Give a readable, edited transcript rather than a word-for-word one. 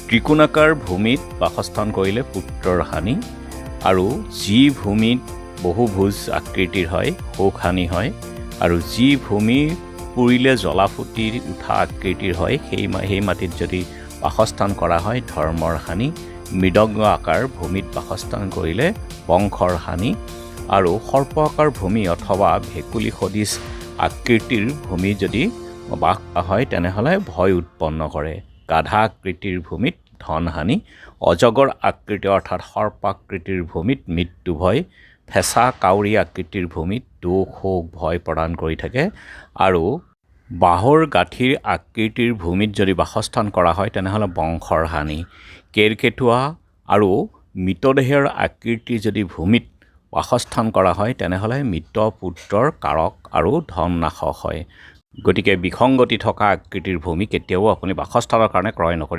ত্ৰিকোণাকাৰ ভূমিত বাসস্থান কৰিলে পুত্ৰৰ হানি আৰু যি ভূমিত বহুভুজ আকৃতিৰ হয় শোকহানি হয় আৰু যি ভূমি পুৰিলে জ্বলাফুটি উঠা আকৃতিৰ হয় সেই মাটিত যদি বাসস্থান কৰা হয় ধৰ্মৰ হানি। মৃদংগ আকাৰ ভূমিত বাসস্থান কৰিলে বংশৰ হানি আৰু সৰ্প আকাৰ ভূমি অথবা ভেকুলী সদৃশ আকৃতিৰ ভূমি যদি বাস হয় তেনেহ'লে ভয় উৎপন্ন কৰে। গাধা আকৃতিৰ ভূমিত ধন হানি, অজগৰ আকৃতি অৰ্থাৎ সৰ্পাকৃতিৰ ভূমিত মৃত্যু ভয়, ফেঁচা কাউৰী আকৃতিৰ ভূমিত দুখ শোক ভয় প্ৰদান কৰি থাকে আৰু বাঁহৰ গাঁঠিৰ আকৃতিৰ ভূমিত যদি বাসস্থান কৰা হয় তেনেহ'লে বংশৰ হানি। কেৰকেটুৱা আৰু মৃতদেহৰ আকৃতি যদি ভূমিত বাসস্থান কৰা হয় তেনেহ'লে মৃত পুত্ৰৰ কাৰক আৰু ধন নাশক হয়। গতিকে বিসংগতি থকা আকৃতিৰ ভূমি কেতিয়াও আপুনি বাসস্থানৰ কাৰণে ক্ৰয় নকৰিব।